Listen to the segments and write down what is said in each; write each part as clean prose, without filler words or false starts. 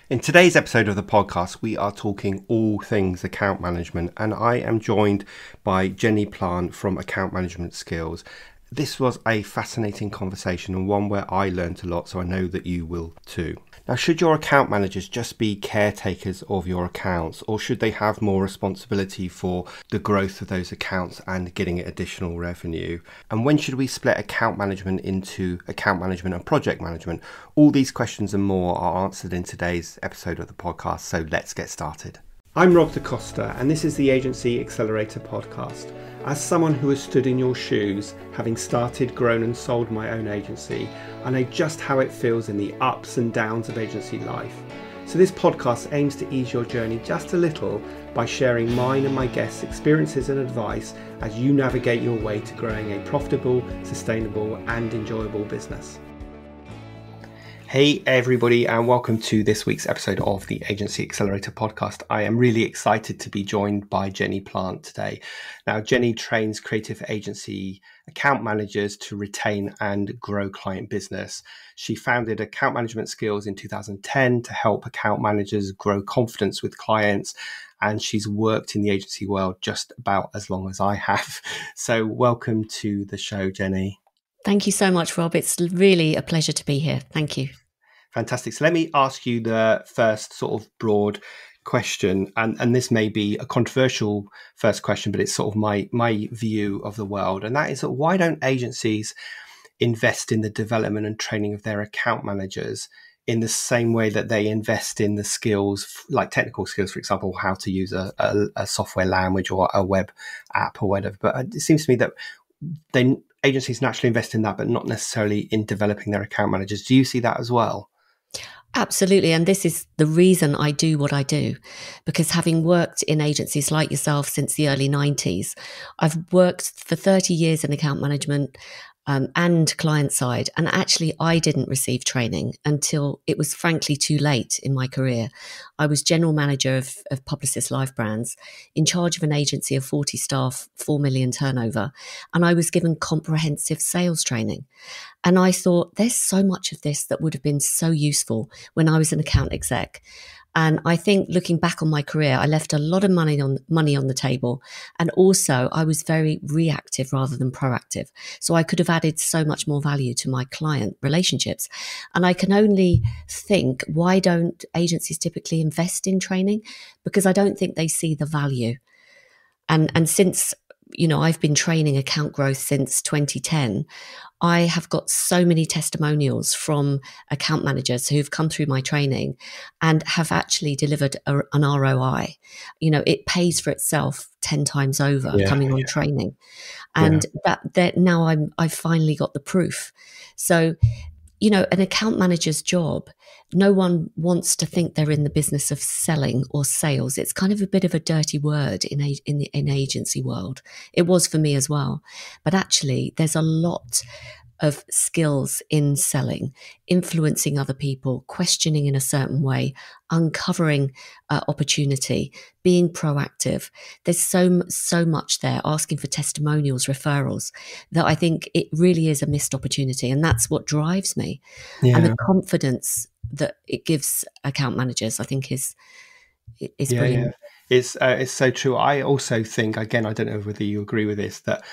In today's episode of the podcast, we are talking all things account management, and I am joined by Jenny Plant from Account Management Skills. This was a fascinating conversation and one where I learned a lot, so I know that you will too. Now, should your account managers just be caretakers of your accounts, or should they have more responsibility for the growth of those accounts and getting additional revenue? And when should we split account management into account management and project management? All these questions and more are answered in today's episode of the podcast, so let's get started. I'm Rob DaCosta, and this is the Agency Accelerator podcast. As someone who has stood in your shoes, having started, grown and sold my own agency, I know just how it feels in the ups and downs of agency life. So this podcast aims to ease your journey just a little by sharing mine and my guests' experiences and advice as you navigate your way to growing a profitable, sustainable and enjoyable business. Hey everybody, and welcome to this week's episode of the Agency Accelerator podcast. I am really excited to be joined by Jenny Plant today. Now, Jenny trains creative agency account managers to retain and grow client business. She founded Account Management Skills in 2010 to help account managers grow confidence with clients, and she's worked in the agency world just about as long as I have. So welcome to the show, Jenny. Thank you so much, Rob. It's really a pleasure to be here. Thank you. Fantastic. So let me ask you the first sort of broad question, and this may be a controversial first question, but it's sort of my view of the world. And that is that why don't agencies invest in the development and training of their account managers in the same way that they invest in the skills, like technical skills, for example, how to use a software language or a web app or whatever. But it seems to me that agencies naturally invest in that, but not necessarily in developing their account managers. Do you see that as well? Absolutely. And this is the reason I do what I do, because having worked in agencies like yourself since the early 90s, I've worked for 30 years in account management and client side. And actually, I didn't receive training until it was frankly too late in my career. I was general manager of Publicis Live Brands, in charge of an agency of 40 staff, 4 million turnover. And I was given comprehensive sales training. And I thought there's so much of this that would have been so useful when I was an account exec. And I think looking back on my career, I left a lot of money on the table. And also I was very reactive rather than proactive. So I could have added so much more value to my client relationships. And I can only think, why don't agencies typically invest in training? Because I don't think they see the value. And since, I've been training account growth since 2010, I have got so many testimonials from account managers who've come through my training and have actually delivered an ROI. It pays for itself 10 times over coming on training. And that now I've finally got the proof. So, an account manager's job, no one wants to think they're in the business of selling or sales. It's kind of a bit of a dirty word in agency world. It was for me as well. But actually, there's a lot of skills in selling, influencing other people, questioning in a certain way, uncovering opportunity, being proactive. There's so much there, asking for testimonials, referrals, that I think it really is a missed opportunity. And that's what drives me. And the confidence that it gives account managers, I think is brilliant. It's so true. I also think, again, I don't know whether you agree with this, that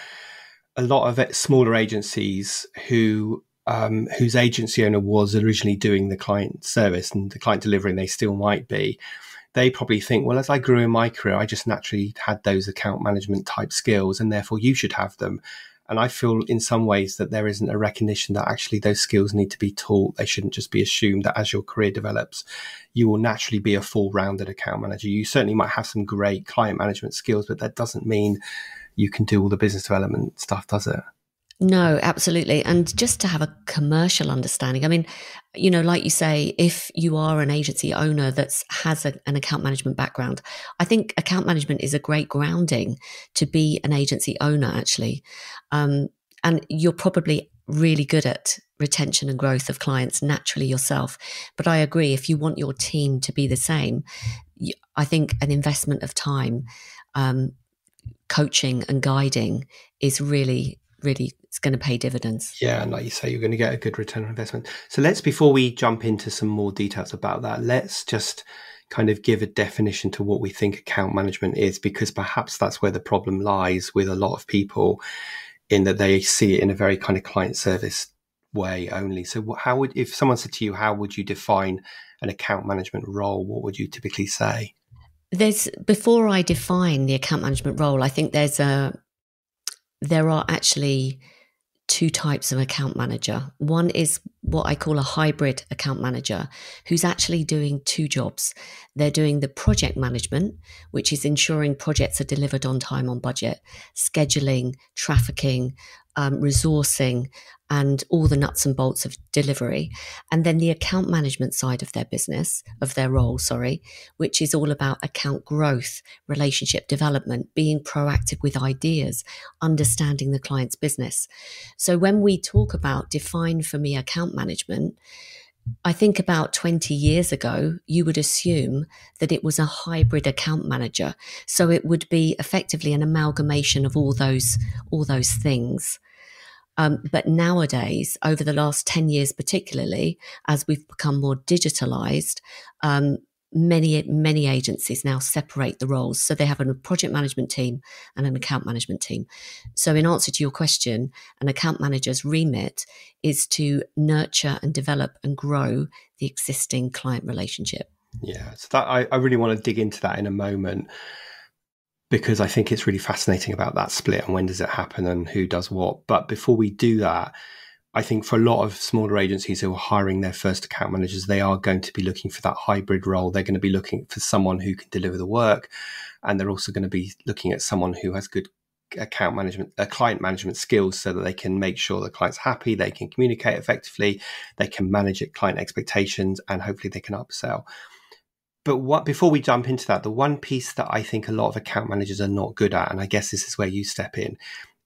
a lot of smaller agencies whose agency owner was originally doing the client service and the client delivery, and they still might be, they probably think, well, as I grew in my career, I just naturally had those account management type skills, and therefore you should have them. And I feel in some ways that there isn't a recognition that actually those skills need to be taught. They shouldn't just be assumed that as your career develops, you will naturally be a full-rounded account manager. You certainly might have some great client management skills, but that doesn't mean you can do all the business development stuff, does it? No, absolutely. And just to have a commercial understanding, I mean, like you say, if you are an agency owner that has an account management background, I think account management is a great grounding to be an agency owner, actually. And you're probably really good at retention and growth of clients naturally yourself. But I agree, if you want your team to be the same, I think an investment of time, coaching and guiding is really really is going to pay dividends. Yeah, and like you say, you're going to get a good return on investment. So before we jump into some more details about that, let's just kind of give a definition to what we think account management is, because perhaps that's where the problem lies with a lot of people, in that they see it in a very kind of client service way only. So how would, if someone said to you, how would you define an account management role, what would you typically say? Before I define the account management role, I think there are actually two types of account manager. One is what I call a hybrid account manager, who's actually doing two jobs. They're doing the project management, which is ensuring projects are delivered on time, on budget, scheduling, trafficking, resourcing, and all the nuts and bolts of delivery. And then the account management side of their business, of their role, which is all about account growth, relationship development, being proactive with ideas, understanding the client's business. So when we talk about define for me account management, I think about 20 years ago, you would assume that it was a hybrid account manager. So it would be effectively an amalgamation of all those things. But nowadays, over the last 10 years particularly, as we've become more digitalized, many agencies now separate the roles. So they have a project management team and an account management team. So in answer to your question, an account manager's remit is to nurture and develop and grow the existing client relationship. Yeah, so that I really want to dig into that in a moment, because I think it's really fascinating about that split and when does it happen and who does what. But before we do that, I think for a lot of smaller agencies who are hiring their first account managers, they are going to be looking for that hybrid role. They're going to be looking for someone who can deliver the work. And they're also going to be looking at someone who has good account management, client management skills, so that they can make sure the client's happy, they can communicate effectively, they can manage client expectations, and hopefully they can upsell. But before we jump into that, the one piece that I think a lot of account managers are not good at, and I guess this is where you step in,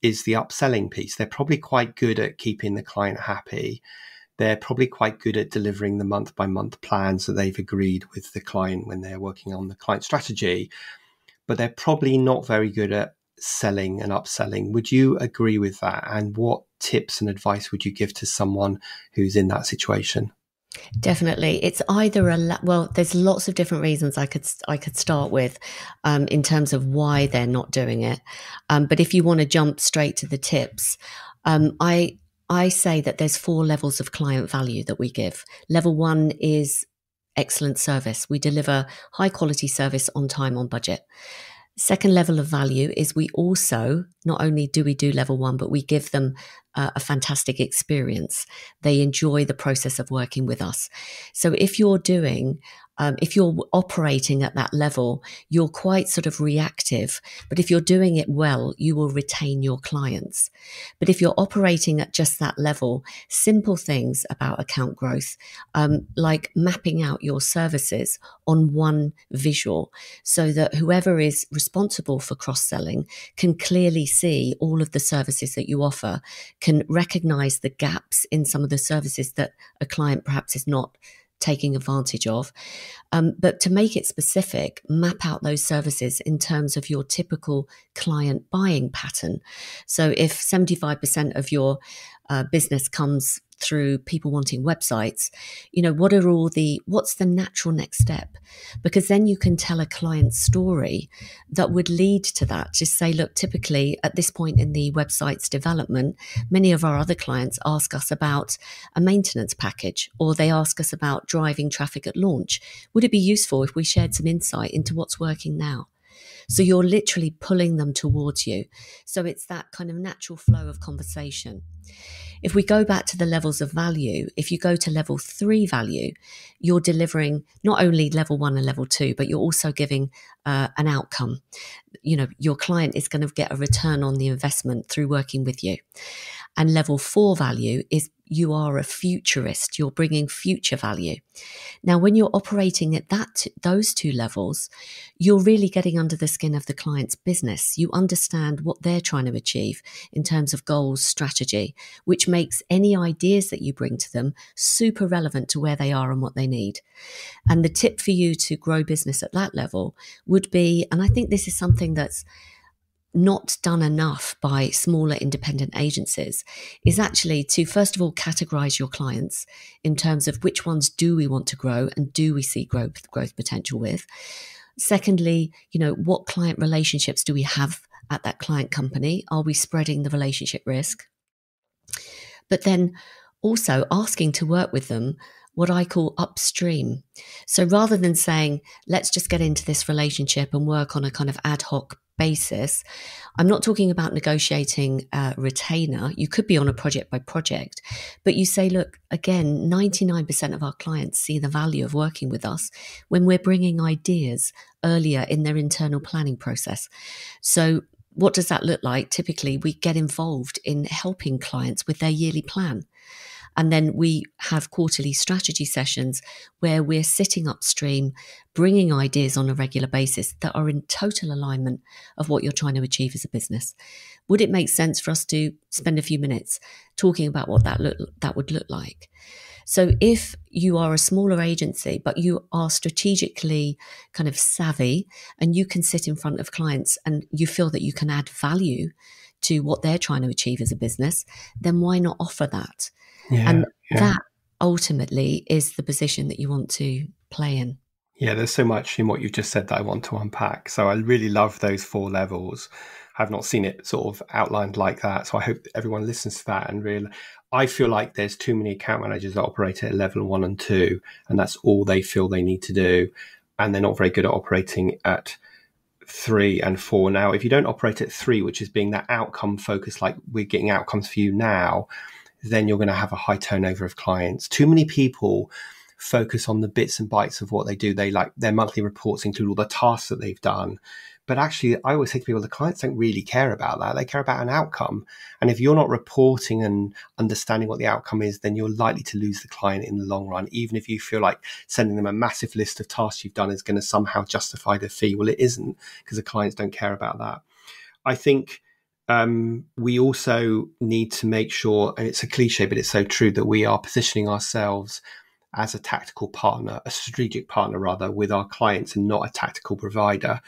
is the upselling piece. They're probably quite good at keeping the client happy. They're probably quite good at delivering the month-by-month plans that they've agreed with the client when they're working on the client strategy. But they're probably not very good at selling and upselling. Would you agree with that? And what tips and advice would you give to someone who's in that situation? Definitely. It's either there's lots of different reasons I could start with in terms of why they're not doing it. But if you want to jump straight to the tips, I say that there's 4 levels of client value that we give. Level 1 is excellent service. We deliver high quality service on time, on budget. Second level of value is we also, not only do we do level 1, but we give them a fantastic experience. They enjoy the process of working with us. So if you're operating at that level, you're quite sort of reactive. But if you're doing it well, you will retain your clients. But if you're operating at just that level, simple things about account growth, like mapping out your services on one visual, so that whoever is responsible for cross-selling can clearly see all of the services that you offer, can recognize the gaps in some of the services that a client perhaps is not taking advantage of. But to make it specific, map out those services in terms of your typical client buying pattern. So if 75% of your business comes through people wanting websites, what's the natural next step? Because then you can tell a client story that would lead to that. Just say, look, typically at this point in the website's development, many of our other clients ask us about a maintenance package, or they ask us about driving traffic at launch. Would it be useful if we shared some insight into what's working now? So you're literally pulling them towards you. So it's that kind of natural flow of conversation. If we go back to the levels of value, if you go to level 3 value, you're delivering not only level 1 and level 2, but you're also giving an outcome. Your client is going to get a return on the investment through working with you. And level 4 value is you are a futurist. You're bringing future value. Now, when you're operating at those 2 levels, you're really getting under the skin of the client's business. You understand what they're trying to achieve in terms of goals, strategy, which makes any ideas that you bring to them super relevant to where they are and what they need. And the tip for you to grow business at that level would be, and I think this is something that's not done enough by smaller independent agencies is actually to, first of all, categorize your clients in terms of which ones do we want to grow and do we see growth potential with. Secondly, what client relationships do we have at that client company? Are we spreading the relationship risk? But then also asking to work with them what I call upstream. So rather than saying, let's just get into this relationship and work on a kind of ad hoc basis, I'm not talking about negotiating a retainer. You could be on a project by project, but you say, look, again, 99% of our clients see the value of working with us when we're bringing ideas earlier in their internal planning process. So what does that look like? Typically, we get involved in helping clients with their yearly plan. And then we have quarterly strategy sessions where we're sitting upstream, bringing ideas on a regular basis that are in total alignment of what you're trying to achieve as a business. Would it make sense for us to spend a few minutes talking about what that would look like? So if you are a smaller agency, but you are strategically kind of savvy and you can sit in front of clients and you feel that you can add value to what they're trying to achieve as a business, then why not offer that? And that ultimately is the position that you want to play in. Yeah, there's so much in what you've just said that I want to unpack. So I really love those 4 levels. I've not seen it sort of outlined like that. So I hope everyone listens to that and really, I feel like there's too many account managers that operate at level 1 and 2, and that's all they feel they need to do. And they're not very good at operating at 3 and 4. Now, if you don't operate at 3, which is being that outcome focused, like we're getting outcomes for you now, then you're going to have a high turnover of clients. Too many people focus on the bits and bytes of what they do. They like their monthly reports include all the tasks that they've done. But actually, I always say to people, the clients don't really care about that. They care about an outcome. And if you're not reporting and understanding what the outcome is, then you're likely to lose the client in the long run, even if you feel like sending them a massive list of tasks you've done is going to somehow justify the fee. Well, it isn't, because the clients don't care about that. I think we also need to make sure, and it's a cliche, but it's so true, that we are positioning ourselves as a tactical partner, a strategic partner rather, with our clients and not a tactical provider.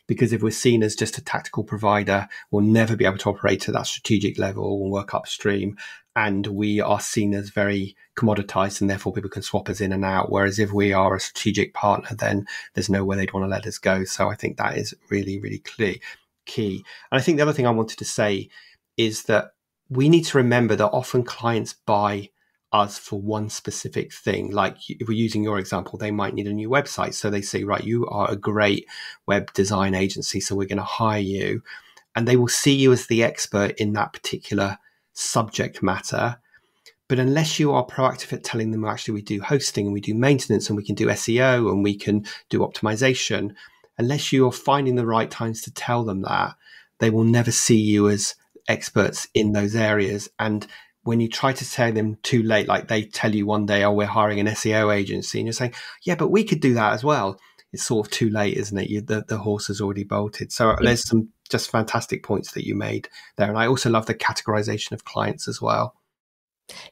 Because if we're seen as just a tactical provider, we'll never be able to operate at that strategic level and work upstream. And we are seen as very commoditized, and therefore people can swap us in and out. Whereas if we are a strategic partner, then there's nowhere they'd want to let us go. So I think that is really, really key. And I think the other thing I wanted to say is that we need to remember that often clients buy us for one specific thing. Like if we're using your example, they might need a new website. So they say, right, you are a great web design agency, so we're going to hire you. And they will see you as the expert in that particular subject matter. But unless you are proactive at telling them, actually, we do hosting and we do maintenance and we can do SEO and we can do optimization, unless you are finding the right times to tell them that, they will never see you as experts in those areas. And when you try to tell them too late, like they tell you one day, oh, we're hiring an SEO agency, and you're saying, yeah, but we could do that as well. It's sort of too late, isn't it? The horse has already bolted. So there's some just fantastic points that you made there. And I also love the categorization of clients as well.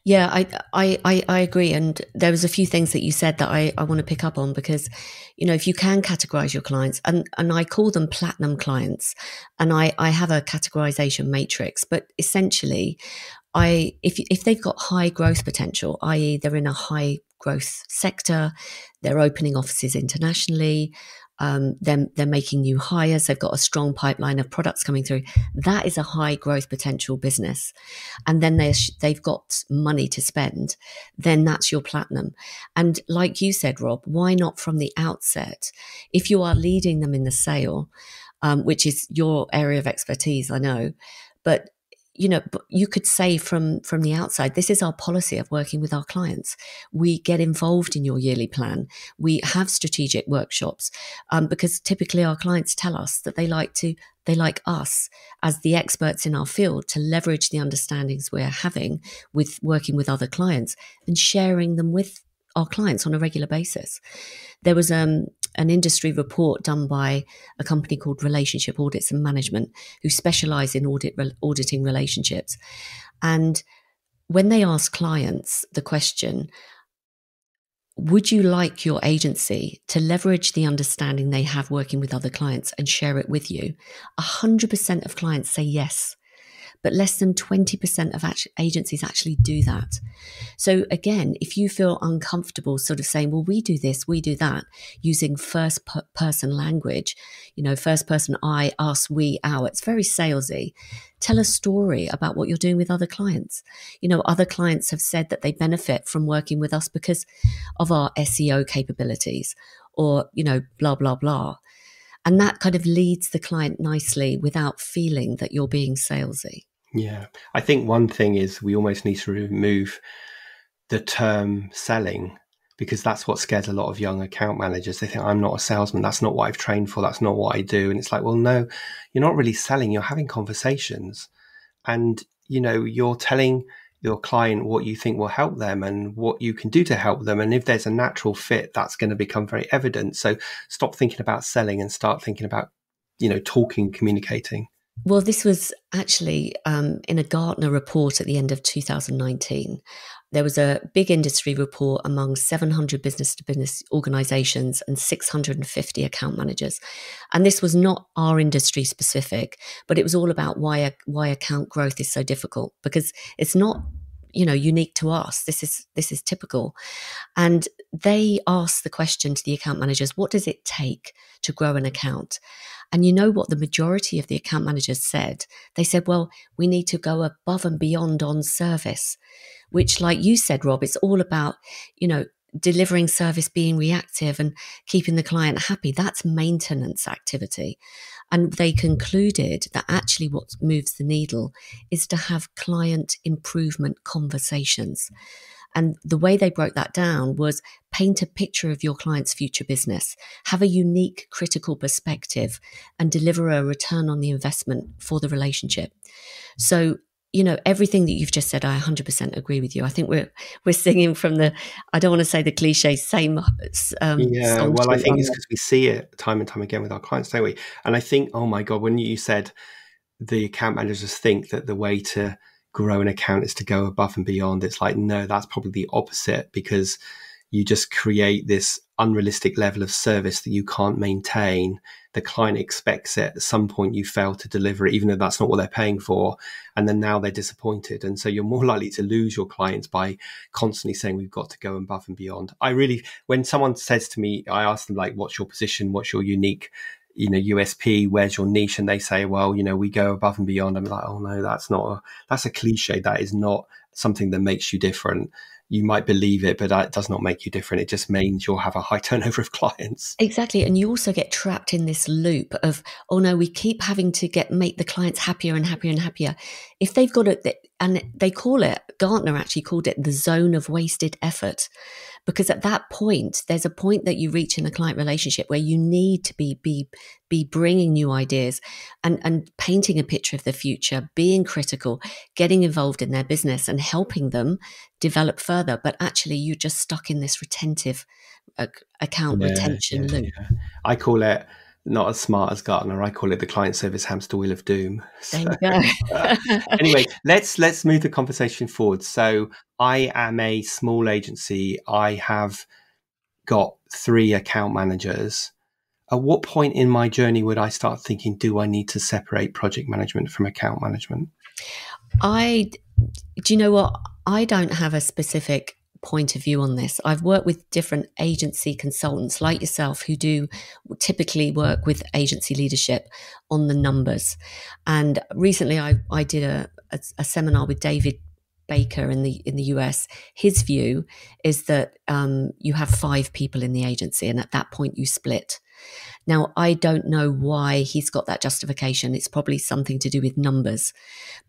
Yeah, I agree. And there was a few things that you said that I want to pick up on, because, if you can categorize your clients, and I call them platinum clients, and I have a categorization matrix, but essentially if they've got high growth potential, i.e. they're in a high growth sector, they're opening offices internationally, they're making new hires, they've got a strong pipeline of products coming through, that is a high growth potential business. And then they've got money to spend, then that's your platinum. And like you said, Rob, why not from the outset, if you are leading them in the sale, which is your area of expertise, I know, but you could say from the outside, this is our policy of working with our clients. We get involved in your yearly plan. We have strategic workshops, because typically our clients tell us that they like us as the experts in our field to leverage the understandings we're having with working with other clients and sharing them with our clients on a regular basis. There was an industry report done by a company called Relationship Audits and Management, who specialize in auditing relationships. And when they ask clients the question, would you like your agency to leverage the understanding they have working with other clients and share it with you? 100% of clients say yes, but less than 20% of agencies actually do that. So again, if you feel uncomfortable sort of saying, well, we do this, we do that, using first person language, first person I, us, we, our, it's very salesy. Tell a story about what you're doing with other clients. Other clients have said that they benefit from working with us because of our SEO capabilities or, blah, blah, blah. And that kind of leads the client nicely without feeling that you're being salesy. Yeah. I think one thing is we almost need to remove the term selling, because that's what scares a lot of young account managers. They think, I'm not a salesman. That's not what I've trained for. That's not what I do. And it's like, well, no, you're not really selling. You're having conversations and, you're telling your client what you think will help them and what you can do to help them. And if there's a natural fit, that's going to become very evident. So stop thinking about selling and start thinking about, talking, communicating. Well, this was actually in a Gartner report at the end of 2019. There was a big industry report among 700 business-to-business organizations and 650 account managers. And this was not our industry specific, but it was all about why account growth is so difficult, because it's not, unique to us. This is typical. And they asked the question to the account managers, what does it take to grow an account? And you know what the majority of the account managers said? They said, well, we need to go above and beyond on service, which, like you said, Rob, it's all about, delivering service, being reactive and keeping the client happy. That's maintenance activity. And they concluded that actually what moves the needle is to have client improvement conversations. And the way they broke that down was paint a picture of your client's future business, have a unique critical perspective, and deliver a return on the investment for the relationship. So, everything that you've just said, I 100% agree with you. I think we're singing from the, I don't want to say the cliche, same Yeah, song. well, I think it's because we see it time and time again with our clients, don't we? And I think, oh my God, when you said the account managers think that the way to grow an account is to go above and beyond, it's like, no, that's probably the opposite, because you just create this unrealistic level of service that you can't maintain. The client expects it. At some point you fail to deliver it, even though that's not what they're paying for. And then now they're disappointed. And so you're more likely to lose your clients by constantly saying, we've got to go above and beyond. When someone says to me, I ask them, like, what's your position? What's your unique, USP? Where's your niche? And they say, well, we go above and beyond. I'm like, oh no, that's a cliche. That is not something that makes you different. You might believe it, but that does not make you different. It just means you'll have a high turnover of clients. Exactly. And you also get trapped in this loop of, oh no, we keep having to make the clients happier and happier and happier. If they've got it, and they call it, Gartner actually called it the zone of wasted effort. Because at that point, there's a point that you reach in a client relationship where you need to be bringing new ideas and painting a picture of the future, being critical, getting involved in their business and helping them develop further. But actually, you're just stuck in this retentive account retention loop. Yeah. I call it, not as smart as Gartner, I call it the client service hamster wheel of doom. There you go. Anyway, let's move the conversation forward. So I am a small agency. I have got 3 account managers. At what point in my journey would I start thinking, do I need to separate project management from account management? Do you know what? I don't have a specific point of view on this. I've worked with different agency consultants like yourself who do typically work with agency leadership on the numbers. And recently I did a seminar with David Baker in the US. His view is that you have 5 people in the agency, and at that point you split. Now, I don't know why he's got that justification. It's probably something to do with numbers,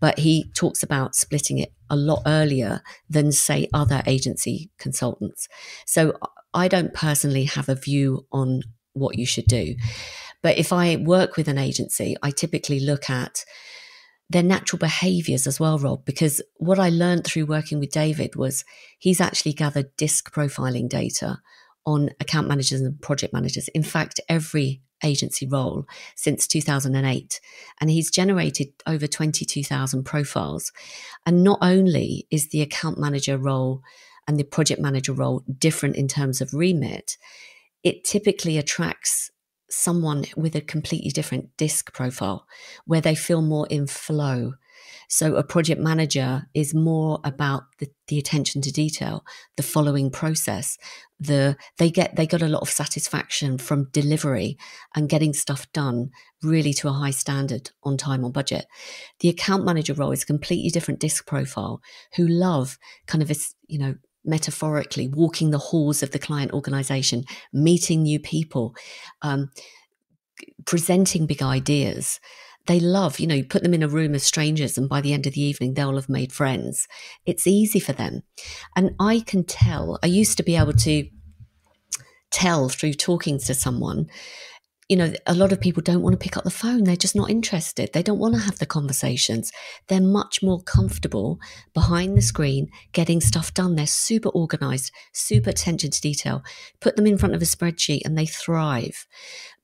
but he talks about splitting it a lot earlier than, say, other agency consultants. So I don't personally have a view on what you should do. But if I work with an agency, I typically look at their natural behaviors as well, Rob, because what I learned through working with David was he's actually gathered disc profiling data on account managers and project managers. In fact, every agency role since 2008. And he's generated over 22,000 profiles. And not only is the account manager role and the project manager role different in terms of remit, it typically attracts someone with a completely different disc profile where they feel more in flow. So a project manager is more about the attention to detail, the following process. They got a lot of satisfaction from delivery and getting stuff done really to a high standard, on time, on budget. The account manager role is a completely different disc profile who love kind of this, metaphorically walking the halls of the client organization, meeting new people, presenting big ideas. They love, you put them in a room of strangers and by the end of the evening, they'll have made friends. It's easy for them. And I can tell, I used to be able to tell through talking to someone, a lot of people don't want to pick up the phone. They're just not interested. They don't want to have the conversations. They're much more comfortable behind the screen getting stuff done. They're super organized, super attention to detail. Put them in front of a spreadsheet and they thrive.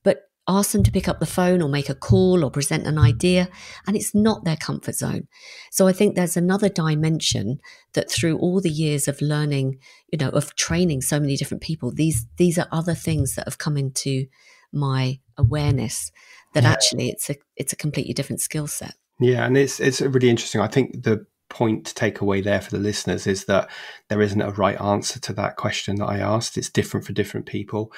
But ask them to pick up the phone or make a call or present an idea, and it's not their comfort zone. So I think there's another dimension that through all the years of learning, of training so many different people, these are other things that have come into my awareness that actually it's a completely different skill set. Yeah, and it's really interesting. I think the point to take away there for the listeners is that there isn't a right answer to that question that I asked. It's different for different people.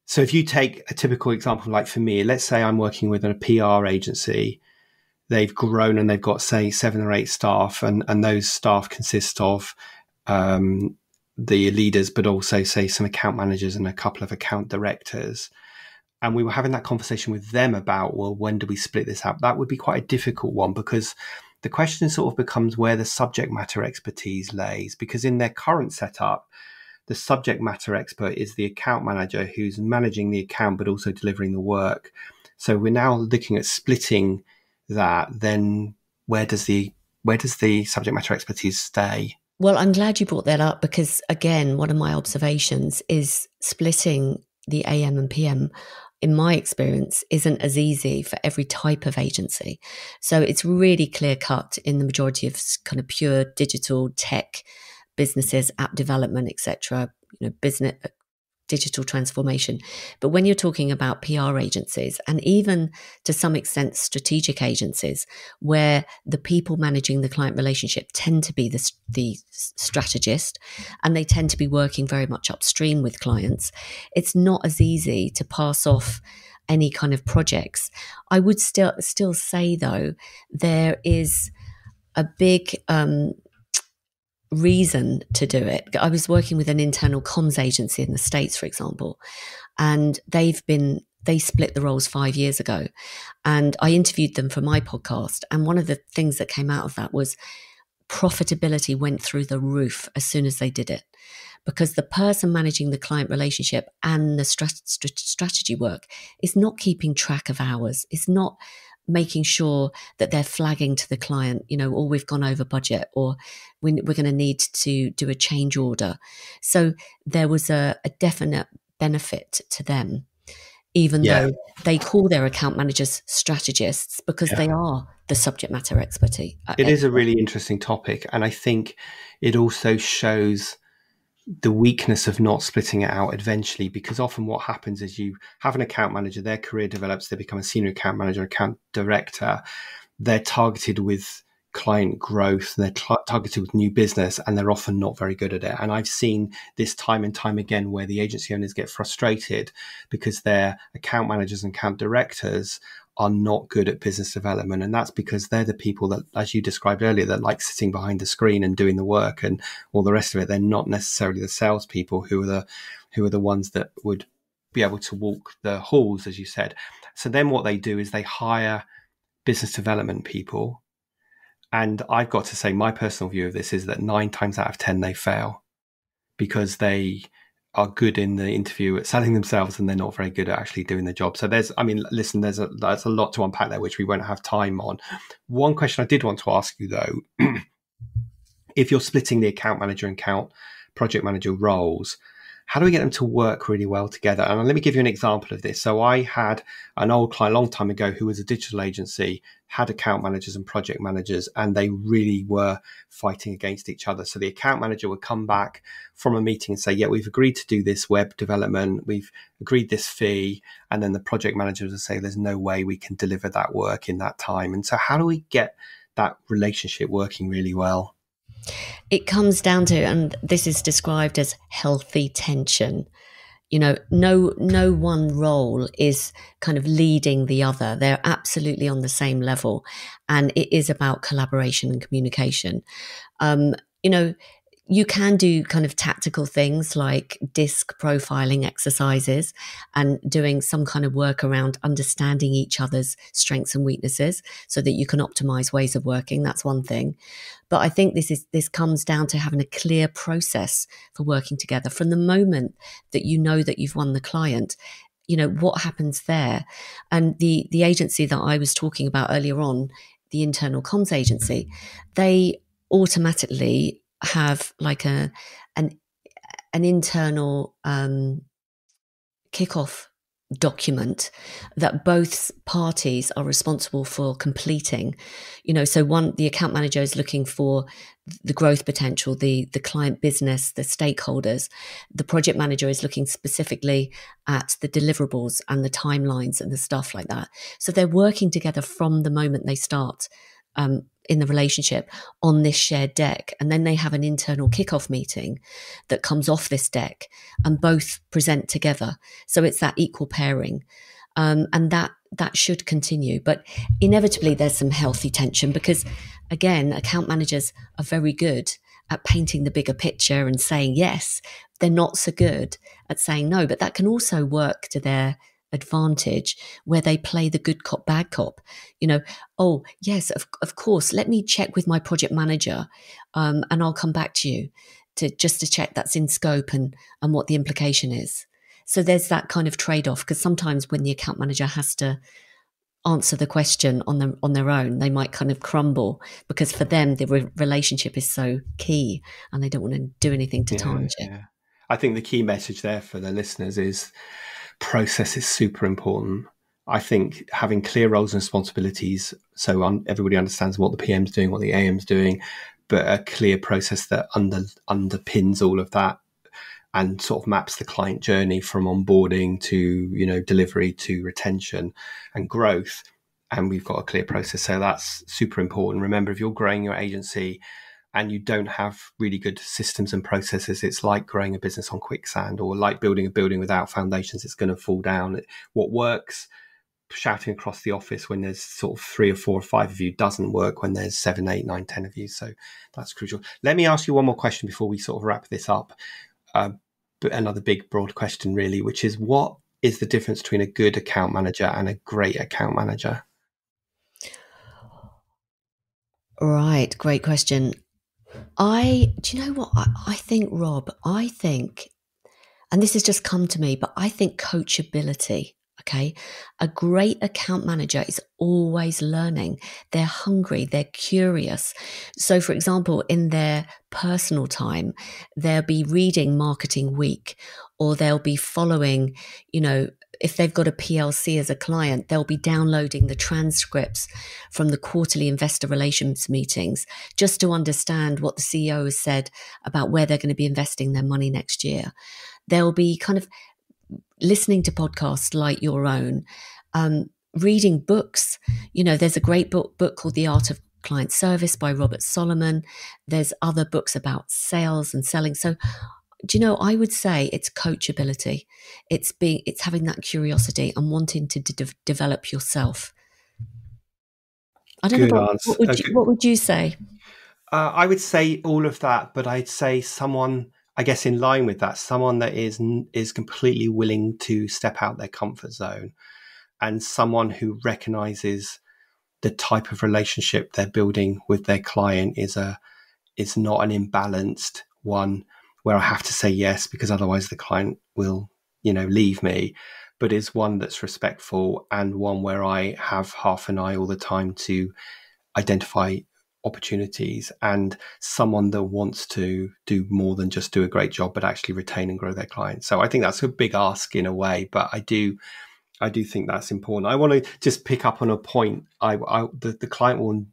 So if you take a typical example, like for me, let's say I'm working with a PR agency. They've grown and they've got, say, 7 or 8 staff, and those staff consist of the leaders, but also, say, some account managers and a couple of account directors. And we were having that conversation with them about, well, when do we split this up? That would be quite a difficult one, because the question sort of becomes where the subject matter expertise lays. Because in their current setup, the subject matter expert is the account manager who's managing the account, but also delivering the work. So we're now looking at splitting that. Then where does the subject matter expertise stay? Well, I'm glad you brought that up, because again, one of my observations is splitting the AM and PM, in my experience, isn't as easy for every type of agency. So it's really clear cut in the majority of kind of pure digital tech businesses, app development, etc., business digital transformation. But when you're talking about PR agencies, and even to some extent strategic agencies, where the people managing the client relationship tend to be the strategist, and they tend to be working very much upstream with clients, it's not as easy to pass off any kind of projects. I would still say, though, there is a big reason to do it. I was working with an internal comms agency in the States, for example, and they split the roles 5 years ago. And I interviewed them for my podcast. And one of the things that came out of that was profitability went through the roof as soon as they did it, because the person managing the client relationship and the strategy work is not keeping track of hours. It's not making sure that they're flagging to the client, or we've gone over budget, or we're going to need to do a change order. So there was a definite benefit to them, even though they call their account managers strategists, because they are the subject matter expertise. It is a really interesting topic. And I think it also shows the weakness of not splitting it out eventually, because often what happens is you have an account manager, their career develops, they become a senior account manager, account director. They're targeted with client growth, they're targeted with new business, and they're often not very good at it. And I've seen this time and time again where the agency owners get frustrated because their account managers and account directors are not good at business development. And that's because they're the people that, as you described earlier, that like sitting behind the screen and doing the work and all the rest of it. They're not necessarily the salespeople who are the ones that would be able to walk the halls, as you said. So then what they do is they hire business development people. And I've got to say, my personal view of this is that 9 times out of 10, they fail because they are good in the interview at selling themselves and they're not very good at actually doing the job. So there's a lot to unpack there, which we won't have time on. One question I did want to ask you, though, if you're splitting the account manager and account project manager roles, how do we get them to work really well together? And let me give you an example of this. So I had an old client a long time ago who was a digital agency, had account managers and project managers, and they really were fighting against each other. So the account manager would come back from a meeting and say, yeah, we've agreed to do this web development, we've agreed this fee. And then the project manager would say, there's no way we can deliver that work in that time. And so how do we get that relationship working really well? It comes down to, and this is described as healthy tension. You know, no one role is kind of leading the other. They're absolutely on the same level. And it is about collaboration and communication. You know, you can do kind of tactical things like disc profiling exercises and doing some kind of work around understanding each other's strengths and weaknesses so that you can optimize ways of working. That's one thing. But I think this comes down to having a clear process for working together from the moment that you know that you've won the client. You know, what happens there? And the agency that I was talking about earlier on, the internal comms agency, they automatically have like an internal kickoff document that both parties are responsible for completing. You know, so the account manager is looking for the growth potential, the client business, the stakeholders. The project manager is looking specifically at the deliverables and the timelines and the stuff like that. So they're working together from the moment they start in the relationship on this shared deck. And then they have an internal kickoff meeting that comes off this deck and both present together. So it's that equal pairing. And that should continue. But inevitably there's some healthy tension because, again, account managers are very good at painting the bigger picture and saying yes. They're not so good at saying no, but that can also work to their advantage where they play the good cop, bad cop. You know, oh, yes, of course, let me check with my project manager and I'll come back to you to check that's in scope and what the implication is. So there's that kind of trade-off because sometimes when the account manager has to answer the question on their own, they might kind of crumble because for them the relationship is so key and they don't want to do anything to tarnish it. Yeah. I think the key message there for the listeners is process is super important. I think having clear roles and responsibilities so everybody understands what the PM's doing, what the AM's doing, but a clear process that underpins all of that and sort of maps the client journey from onboarding to, you know, delivery to retention and growth. And we've got a clear process. So that's super important. Remember, if you're growing your agency and you don't have really good systems and processes, it's like growing a business on quicksand or like building a building without foundations. It's going to fall down. What works shouting across the office when there's sort of 3 or 4 or 5 of you doesn't work when there's 7, 8, 9, 10 of you. So that's crucial. Let me ask you one more question before we sort of wrap this up. But another big, broad question, really, which is what is the difference between a good account manager and a great account manager? Right. Great question. Do you know what? I think, Rob, and this has just come to me, but I think coachability. Okay. A great account manager is always learning. They're hungry. They're curious. So, for example, in their personal time, they'll be reading Marketing Week or they'll be following, you know, if they've got a PLC as a client, they'll be downloading the transcripts from the quarterly investor relations meetings just to understand what the CEO has said about where they're going to be investing their money next year. They'll be kind of listening to podcasts like your own, reading books. You know, there's a great book called The Art of Client Service by Robert Solomon. There's other books about sales and selling. So, do you know, I would say it's coachability. It's having that curiosity and wanting to develop yourself. I don't know. What would you say? I would say all of that, but I'd say someone, I guess, in line with that, someone that is completely willing to step out their comfort zone, and someone who recognizes the type of relationship they're building with their client is not an imbalanced one where I have to say yes because otherwise the client will, you know, leave me, but is one that's respectful and one where I have half an eye all the time to identify opportunities, and someone that wants to do more than just do a great job, but actually retain and grow their clients. So I think that's a big ask in a way, but I do think that's important. I want to just pick up on a point. The client will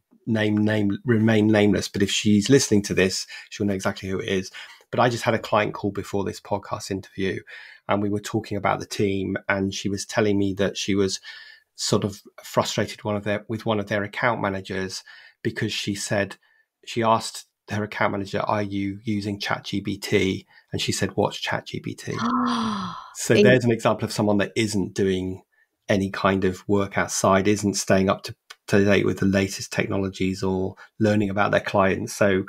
remain nameless, but if she's listening to this, she'll know exactly who it is. But I just had a client call before this podcast interview, and we were talking about the team, and she was telling me that she was sort of frustrated with one of their account managers, because she asked her account manager, "Are you using ChatGPT?" And she said, "What's ChatGPT?" So there's an example of someone that isn't doing any kind of work outside, isn't staying up to date with the latest technologies or learning about their clients. So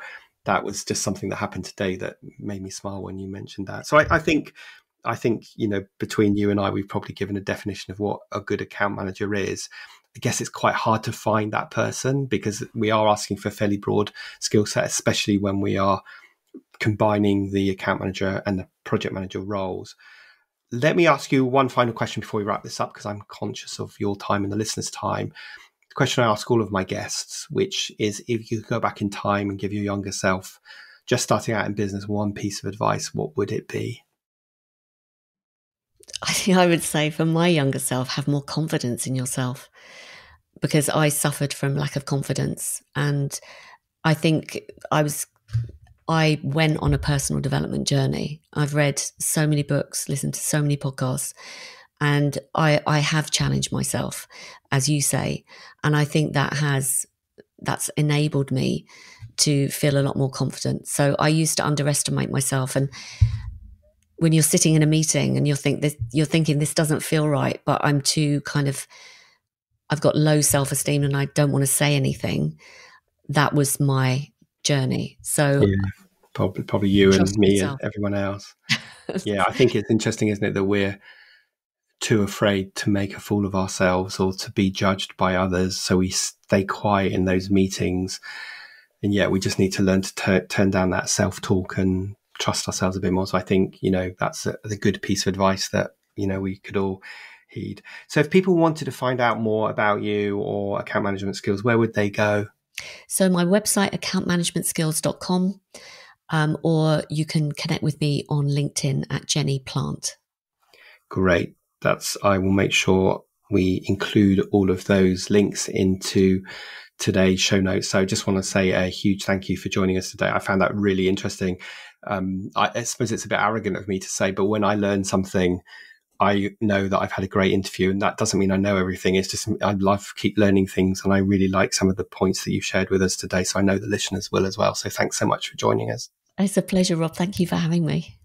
that was just something that happened today that made me smile when you mentioned that. So I think, between you and I, we've probably given a definition of what a good account manager is. I guess it's quite hard to find that person, because we are asking for a fairly broad skill set, especially when we are combining the account manager and the project manager roles. Let me ask you one final question before we wrap this up, because I'm conscious of your time and the listeners' time. The question I ask all of my guests, which is, if you could go back in time and give your younger self, just starting out in business, one piece of advice, what would it be? I think I would say, for my younger self, have more confidence in yourself, because I suffered from lack of confidence. And I think I went on a personal development journey. I've read so many books, listened to so many podcasts, and I have challenged myself, as you say. And I think that's enabled me to feel a lot more confident. So I used to underestimate myself. And when you're sitting in a meeting and you're thinking this doesn't feel right, but I've got low self-esteem and I don't want to say anything. That was my journey. So yeah, probably you and me yourself. And everyone else. Yeah, I think it's interesting, isn't it, that we're too afraid to make a fool of ourselves or to be judged by others, so we stay quiet in those meetings. And yet we just need to learn to turn down that self-talk and trust ourselves a bit more. So I think, that's a good piece of advice that, we could all heed. So if people wanted to find out more about you or account management skills, where would they go? So my website, accountmanagementskills.com, or you can connect with me on LinkedIn at Jenny Plant. Great. I will make sure we include all of those links into today's show notes. So I just want to say a huge thank you for joining us today. I found that really interesting. I suppose it's a bit arrogant of me to say, but when I learn something, I know that I've had a great interview, and that doesn't mean I know everything. It's just, I love to keep learning things, and I really like some of the points that you've shared with us today. So I know the listeners will as well. So thanks so much for joining us. It's a pleasure, Rob. Thank you for having me.